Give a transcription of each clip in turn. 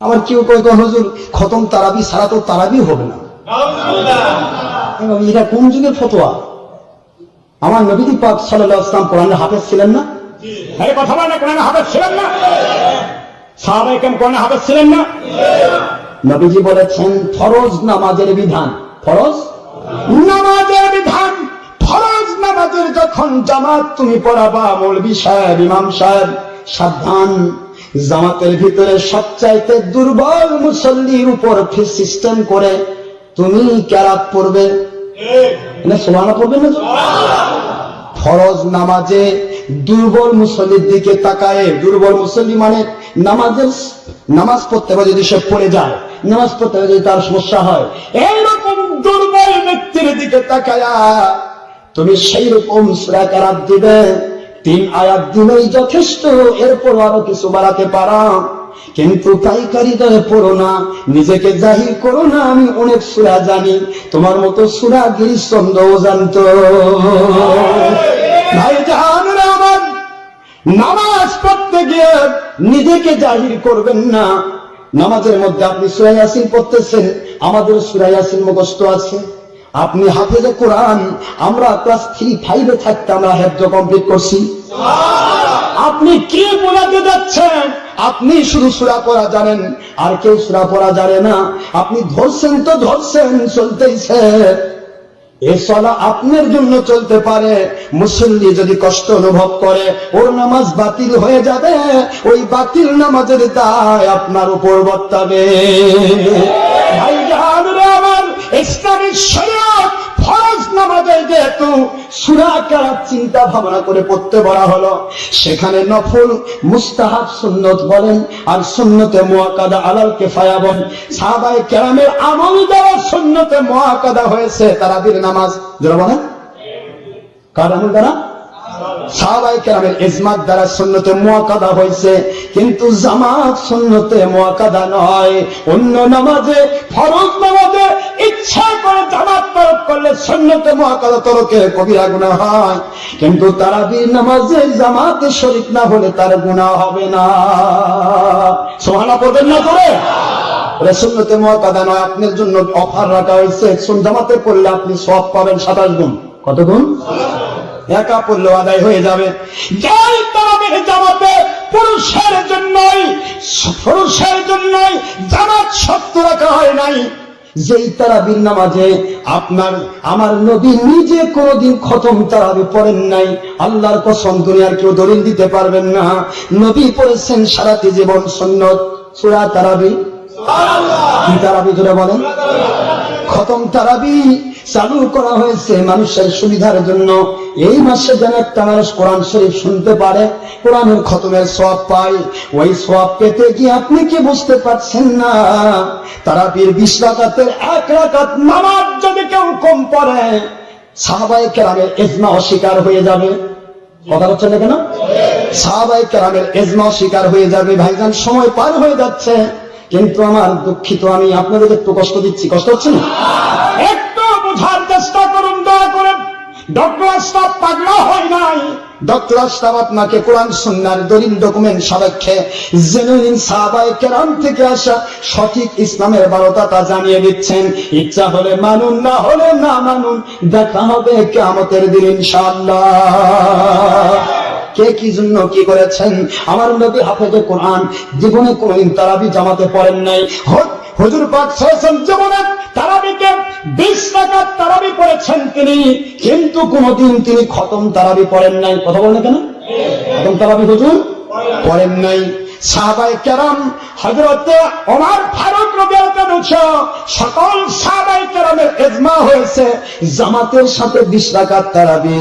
আবার কেউ কয় হুজুর খতম তারাবি ছাড়া তো তারাবি হবে না। এটা কোন যুগের ফতোয়া? আমার নবী পাক সাল্লাল্লাহু আলাইহি ওয়াসাল্লাম কোরআনের হাফেজ ছিলেন না? আরে কথা বলেন না, কোরআনের হাফেজ ছিলেন না? সাহাবায়ে কেরাম কোরআনের হাফেজ ছিলেন না? নবীজি বলেছেন ফরজ নামাজের বিধান, ফরজ নামাজের বিধান, ফরজ নামাজের যখন জামাত তুমি পড়াবা, মৌলভী সাহেব, ইমাম সাহেব সাবধান, জামাতের ভিতরে সবচাইতে দুর্বল মুসল্লির উপর সিস্টেম করে তুমি কেরাত পড়বে, সুবহানাল্লাহ পড়বে না? ফরজ নামাজে দুর্বল মুসল্লির দিকে তাকায়, দুর্বল মুসল্লি মানে নামাজ পড়তে হবে যদি সে পড়ে যায়, নামাজ পড়তে হবে যদি তার সমস্যা হয়, এইরকম দুর্বল ব্যক্তির দিকে তাকায়া তুমি সেই রকম সূরা কেরাত দিবে, 3 আয়াত দিলেই যথেষ্ট, এরপর আরো কিছু বাড়াতে পারা, কিন্তু পাইকারি দরে পড়ো না, নিজেকে জাহির করো না আমি অনেক সূরা জানি, তোমার মতো সূরা গিরিশচন্দ্রও জানতো। ভাই জাহানুরা আমার, নামাজ পড়তে গিয়ে নিজেকে জাহির করবেন না। নামাজের মধ্যে আপনি সূরা ইয়াসিন পড়তেছেন, আমাদের সূরা ইয়াসিন মুখস্থ আছে, আপনি হাফেজে কোরআন, আমরা ক্লাস 3-5 থাকতে আমরা হেফজ কমপ্লিট করছি। আপনি কি বলাতে যাচ্ছেন? আপনি শুধু সূরা পড়া জানেন, আর কেউ সূরা পড়া জানে না। আপনি ধরছেন তো ধরছেন, চলতেইছে, এ চলা আপনার জন্য চলতে পারে, মুসল্লি যদি কষ্ট অনুভব করে ওর নামাজ বাতিল হয়ে যাবে, ওই বাতিল নামাজের দায় আপনার উপর বর্তাবে। ভাই জাহানুরা আমার, ইসলামিক শরীয়ত ফরজ নামাজে যেহেতু সূরা কেরাত চিন্তা ভাবনা করে পড়তে বলা হলো, সেখানে নফল, মুস্তাহাব, সুন্নত বলেন, আর সুন্নতে মুআক্কাদা, আলাল কিফায়া বলেন। সাহাবায়ে কেরামের আমল দ্বারা সুন্নতে মুআক্কাদা হয়েছে তারাবির নামাজ, যারা বলেন কার আমল দ্বারা? সাহাবায়ে কেরামের ইজমাত দ্বারা সুন্নতে মুআক্কাদা হয়েছে, কিন্তু জামাত সুন্নতে মুআক্কাদা নয়। অন্য নামাজে, ফরজ নামাজে ইচ্ছা করে জামাত তরক করলে সুন্নতে মুআক্কাদা তরকে কবিরা গুনাহ হয়, কিন্তু তারাবির নামাজে জামাতে শরীক না হলে তার গুনাহ হবে না। সুবহানাল্লাহ পড়বেন না করে? সুন্নতে মুআক্কাদা নয়, আপনার জন্য অফার রাখা হয়েছে, জামাতে পড়লে আপনি সওয়াব পাবেন 27 গুণ। কত গুণ? একা পড়লেও আদায় হয়ে যাবে। যাই তারাবির জামাতে পুরুষের জন্যই জামাত শর্ত রাখা হয় নাই। যেই তারাবির নামাজে আপনার আমার নবী নিজে কোনদিন খতম তারাবি পড়েন নাই, আল্লাহর কসম দুনিয়ার কেউ দলিল দিতে পারবেন না। নবী পড়েছেন সারাটি জীবন সুন্নত সূরা তারাবি। কি তারাবি জোরে বলেন? খতম তারাবি চালু করা হয়েছে মানুষের সুবিধার জন্য। এই মাসে যেন একটা মানুষ কোরআন শরীফ শুনতে পারে, কোরআনের খতমের সওয়াব পায়। ওই সওয়াব পেতে গিয়ে আপনি কি বুঝতে পারছেন না? তারাবির 20 রাকাতের 1 রাকাত নামাজ যদি কেউ কম পড়ে, সাহাবায়ে কেরামের ইজমা অস্বীকার হয়ে যাবে। কথা হচ্ছে না কেন? সাহাবায়ে কেরামের ইজমা অস্বীকার হয়ে যাবে। ভাইজান, সময় পার হয়ে যাচ্ছে, কিন্তু আমার দুঃখিত, আমি আপনাদের একটু কষ্ট দিচ্ছি, কষ্ট হচ্ছে না? একটু বোঝার চেষ্টা করুন দয়া করে। ডক্টর আশরাফ পাগলা হয় নাই। ডক্টর আশরাফ আপনাকে কোরআন সুন্নাহর দলিল ডকুমেন্ট সাপেক্ষে জেনুইন সাহাবায়ে কেরাম থেকে আসা সঠিক ইসলামের বারোটা জানিয়ে দিচ্ছেন। ইচ্ছা হলে মানুন, না হলে না মানুন, দেখা হবে কিয়ামতের দিন ইনশাআল্লাহ। কে কি জন্য কি করেছেন? আমার নবী হাফেজে কোরআন, জীবনে কোনদিন তারাবি জামাতে পড়েন নাই। হুজুর পাক সাল্লাল্লাহু আলাইহি ওয়াসাল্লাম জীবনে তারাবিকে 20 রাকাত তারাবি পড়েছেন তিনি, কিন্তু কোনদিন তিনি খতম তারাবি পড়েন নাই। কথা বলেন কেন? খতম তারাবি হুজুর পড়েন নাই। সাহাবায়ে কেরাম, হযরত ওমর ফারুক রাদিয়াল্লাহু আনহু সকল সাহাবায়ে কেরামের ইজমা হয়েছে জামাতের সাথে 20 রাকাত তারাবি,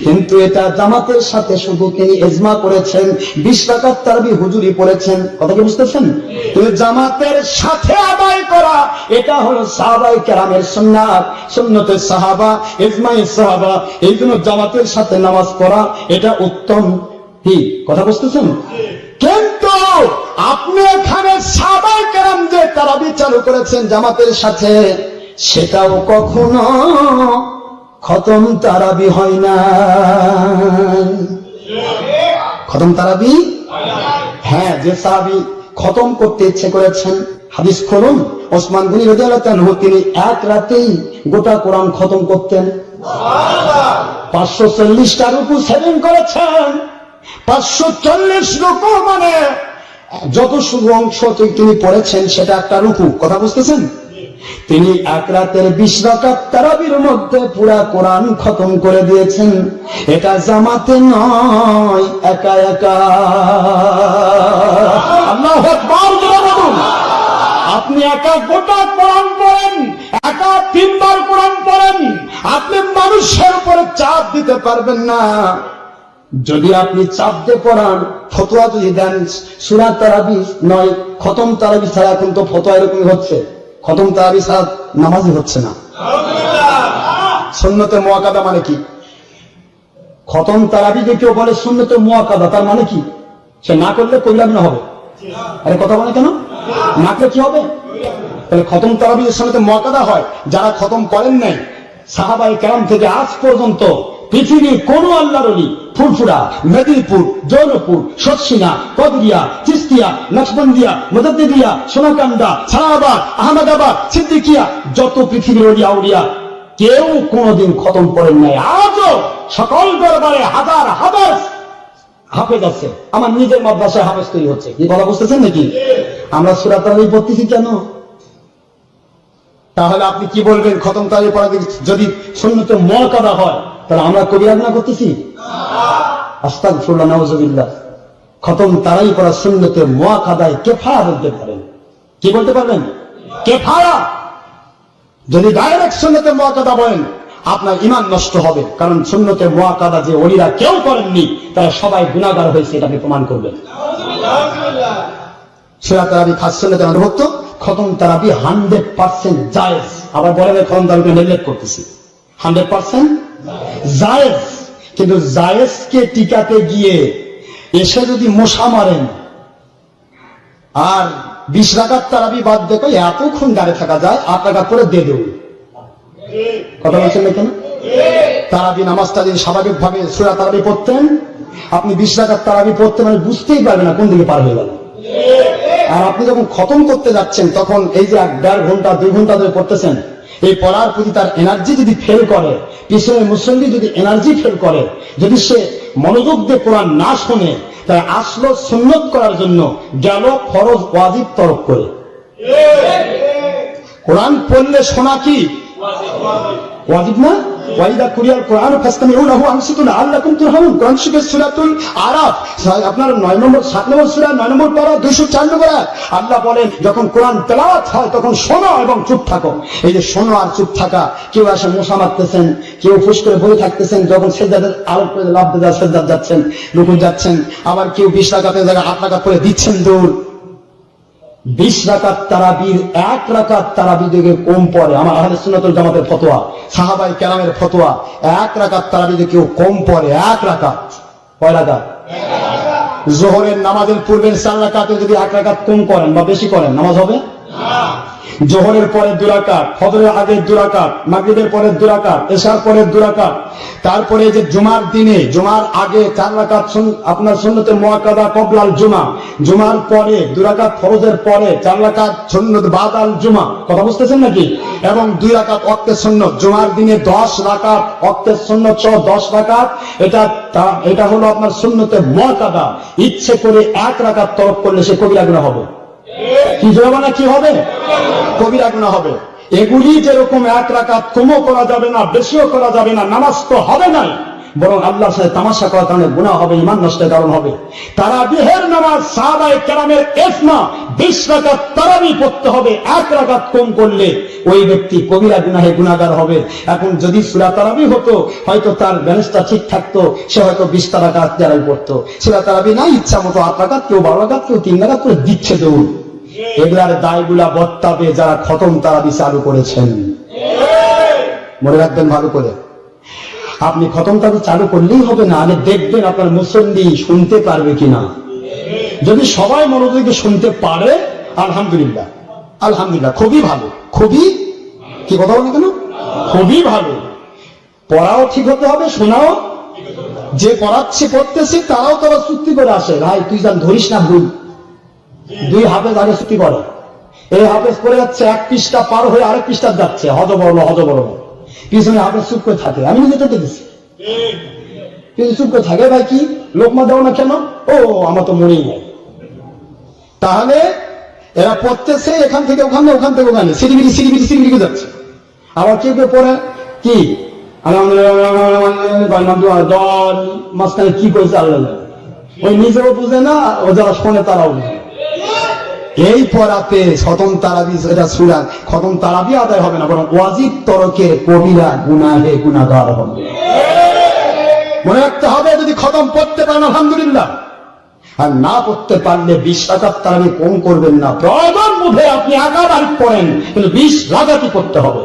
কিন্তু এটা জামাতের সাথে শুধু তিনি ইজমা করেছেন, 20 রাকাত তারাবি হুজুরি পড়েছেন। কথা কি বুঝতেছেন? তুমি জামাতের সাথে আদায় করা, এটা হলো সাহাবায়ে কেরামের সুন্নাত, সুন্নতে সাহাবা, ইজমায়ে সাহাবা। এই জন্য জামাতের সাথে নামাজ পড়া এটা উত্তম। কি কথা বুঝতেছেন? কিন্তু আপনি এখানে সাহাবায়ে কেরাম যে তারাবি চালু করেছেন জামাতের সাথে, সেটাও কখনো খতম তারাবি হয় না। খতম তারাবি, হ্যাঁ, যে সাহাবী খতম করতে ইচ্ছে করেছেন, হাদিস খুলুন, ওসমান গনি রাদিয়াল্লাহু আনহু তিনি এক রাতেই গোটা কোরআন খতম করতেন। 540টা রুকু সেলিং করেছেন। 540 রুকু মানে যত শুধু অংশ তিনি পড়েছেন সেটা একটা রুকু। কথা বুঝতেছেন? তিনি এক রাতের 20 রাকাত তারাবির মধ্যে পুরা কোরআন খতম করে দিয়েছেন। এটা জামাতে নয়, একা একা। আল্লাহু আকবার বলুন। আপনি একা গোটা কোরআন পড়েন, একা 3 বার কোরআন পড়েন, আপনি মানুষের উপরে চাপ দিতে পারবেন না। যদি আপনি চাপ দিয়ে পড়ান, ফতোয়া যদি দেন সূরা তারাবি নয়, খতম তারাবি ছাড়া, এখন তো ফতোয়া এরকমই হচ্ছে, খতম তারাবি ছাড়া নামাজই হচ্ছে না। সুন্নতে মুআক্কাদা মানে কি? খতম তারাবি যে কেউ বলে সুন্নতে মুআক্কাদা, তার মানে কি? সে না করলে কবিরা গুনাহ হবে। আরে কথা বলে কেন? না করলে কি হবে? তাহলে খতম তারাবি সুন্নতে মুআক্কাদা হয়। যারা খতম করেন নাই, সাহাবায়ে কেরাম থেকে আজ পর্যন্ত পৃথিবীর কোন আল্লাহর ওলি, ফুরফুরা, মেদিনীপুর, জৌনপুর, শর্ষিনা, কদরিয়া, চিস্তিয়া, নকশবন্দিয়া, মুজাদ্দিদিয়া, সোনাকান্দা, সারাবাদ, আহমদাবাদ, সিদ্দিকিয়া, যত পৃথিবীর ওলি আউলিয়া কেউ কোনদিন খতম করেন নাই। আজও সকল দরবারে হাজার হাজার হাফেজ আছে। আমার নিজের মাদ্রাসায় হাফেজ তৈরি হচ্ছে। কি কথা বুঝতেছেন নাকি? আমরা সূরা তারাবি পড়তেছি কেন? তাহলে আপনি কি বলবেন? খতম তারাবি পড়া যদি সুন্নতে মুআক্কাদা হয়, তাহলে আমরা কবিরা গুনাহ করতেছি? আস্তাগফিরুল্লাহ, নাউযুবিল্লাহ। খতম তারাবি পড়া সুন্নতে মুআক্কাদায় কিফায়া বলতে পারেন। কি বলতে পারবেন? কিফায়া। যদি ডাইরেক্ট সুন্নতে মুআক্কাদা বলেন, আপনার ঈমান নষ্ট হবে। কারণ সুন্নতে মুআক্কাদা যে ওলিরা কেউ করেননি, তারা সবাই গুনাহগার হয়েছে, এটা আপনি প্রমাণ করবেন। সূরা তারাবি খাস সুন্নতে অন্তর্ভুক্ত। খতম তারাবি 100% জায়েজ। আবার বলেন খতম তারাবি নেগলেক্ট করতেছি। 100% জায়েজ। কিন্তু জায়েজকে টিকাতে গিয়ে এসে যদি মশা মারেন আর 20 রাকাত তারাবি বাদ দেখো এতক্ষণ দাঁড়িয়ে থাকা যায়, 8 রাকাত করে দিয়ে দেব। কথা বলছেন না কেন? তারাবি নামাজটা যদি স্বাভাবিকভাবে সূরা তারাবি পড়তেন, আপনি 20 রাকাত তারাবি পড়তে মানে বুঝতেই পারবেন না কোন দিকে পার হয়ে গেল। আর আপনি যখন খতম করতে যাচ্ছেন, তখন এই যে 1.5 ঘন্টা 2 ঘন্টা ধরে পড়তেছেন, এই পড়ার প্রতি তার এনার্জি যদি ফেল করে, পিছনে মুসল্লি যদি এনার্জি ফেল করে, যদি সে মনোযোগ দিয়ে কোরআন না শোনে, তাই আসলো সুন্নত করার জন্য গেল ফরজ ওয়াজিব তরক করে। কোরআন পড়লে শোনা কি ওয়াজিব না? ওয়াইদা কুরিয়াল কোরআন ফাসতামিউ লাহু আনসিতু লাআল্লাকুম তুরহামুন। কোরআন শরীফের সূরাতুল আরাফ আপনার 9 নম্বর 7 নম্বর সূরা 9 নম্বর পারা 204 নম্বর আয়াত, আল্লাহ বলেন যখন কোরআন তেলাওয়াত হয় তখন শোনো এবং চুপ থাকো। এই যে শোনো আর চুপ থাকা, কেউ আসে মশা মারতেছেন, কেউ ফুস করে বলে থাকতেছেন, যখন সেজদাতে আলোক করে লাভ দিয়ে সেজদা যাচ্ছেন, রুকু যাচ্ছেন, আবার কেউ 20 রাকাতের জায়গায় 8 রাকাত করে দিচ্ছেন দৌড়। 20 রাকাত তারাবির 1 রাকাত তারাবি থেকে কম পড়ে। আমার আহলে সুন্নাত ওয়াল জামাতের ফতোয়া, সাহাবায়ে কেরামের ফতোয়া, 1 রাকাত তারাবি থেকে কেউ কম পড়ে 1 রাকাত। কয় রাকাত? যোহরের নামাজের পূর্বের 4 রাকাতে যদি 1 রাকাত কম করেন বা বেশি করেন, নামাজ হবে না। যোহরের পরে 2 রাকাত, ফজরের আগে 2 রাকাত, মাগরিবের পরে 2 রাকাত, এশার পরে 2 রাকাত, তারপরে যে জুমার দিনে জুমার আগে 4 রাকাত আপনার সুন্নতে মুআক্কাদা কবলাল জুমা, জুমার পরে 2 রাকাত, ফরজের পরে 4 রাকাত সুন্নত বাদাল জুমা। কথা বুঝতেছেন নাকি? এবং 2 রাকাত ওয়াক্তের সুন্নত। জুমার দিনে 10 রাকাত ওয়াক্তের সুন্নত সহ 10 রাকাত, এটা হলো আপনার সুন্নতে মুআক্কাদা। ইচ্ছে করে 1 রাকাত তরক করলে সে কবিরা গুনাহ হবে। কি জবানা কি হবে? কবিরা গুনাহ হবে। এগুলি যেরকম 1 রাকাত কমও করা যাবে না, বেশিও করা যাবে না, নামাজ তো হবে না, বরং আল্লাহর সাথে তামাশা করার কারণে গুনাহ হবে, ঈমান নষ্টের কারণ হবে। তারাবিহের নামাজ সাহাবায়ে কেরামের ইজমা 20 রাকাত তারাবি পড়তে হবে। 1 রাকাত কম করলে ওই ব্যক্তি কবিরা গুনাহে গুনাহগার হবে। এখন যদি সূরা তারাবি হতো, হয়তো তার ব্যালেন্সটা ঠিক থাকতো, সে হয়তো 20 রাকাত তারাবি পড়তো। সূরা তারাবি নাই, ইচ্ছা মতো 8 রাকাত, কেউ 12 রাকাত, কেউ 3 রাকাত করে দিচ্ছে দৌড়। এগুলার দায়গুলা বর্তাবে যারা খতম তারাবি চালু করেছেন। মনে রাখবেন ভালো করে। আপনি খতম তারাবি চালু করলেই হবে না, আগে দেখবেন আপনার মুসল্লি শুনতে পারবে কিনা। যদি সবাই মনোযোগে শুনতে পারে, আলহামদুলিল্লাহ, আলহামদুলিল্লাহ, খুবই ভালো। খুবই কি কথা বলেন কেন? খুবই ভালো। পড়াও ঠিক হতে হবে, শোনাও। যে পড়াচ্ছে পড়তেছে তারাও তো চুক্তি করে আসে, ভাই তুই যান ধরিস না ভুল, দুই হাফেজ আগে ছুটি করে, এই হাফেজ পড়ে যাচ্ছে, এক পৃষ্ঠা পার হয়ে আরেক পৃষ্ঠা যাচ্ছে, হজবরল পিছনে হাফেজ চুপ করে থাকে। আমি নিজে তো দেখেছি, কিন্তু চুপ করে থাকে। ভাই কি লোকমা দাও না কেন? ও আমার তো মনেই নাই। তাহলে এরা পড়তেছে এখান থেকে ওখানে, ওখান থেকে ওখানে, সিরিবিরি যাচ্ছে। আবার কেউ কেউ পড়ে কি মাঝখানে কি করেছে আল্লাহ, ওই নিজেও বুঝে না, ও যারা শোনে তারাও বুঝে। এই পড়াতে খতম তারাবি, এটা সূরা খতম তারাবি আদায় হবে না, বরং ওয়াজিব তরকের কবিরা গুনাহে গুনাহগার হবে। মনে রাখতে হবে, যদি খতম পড়তে পারেন আলহামদুলিল্লাহ, আর না পড়তে পারলে 20 রাকাত তারাবি কম করবেন না। প্রয়োজন বোধে আপনি একাধারে পড়েন, কিন্তু 20 রাকাতই পড়তে হবে।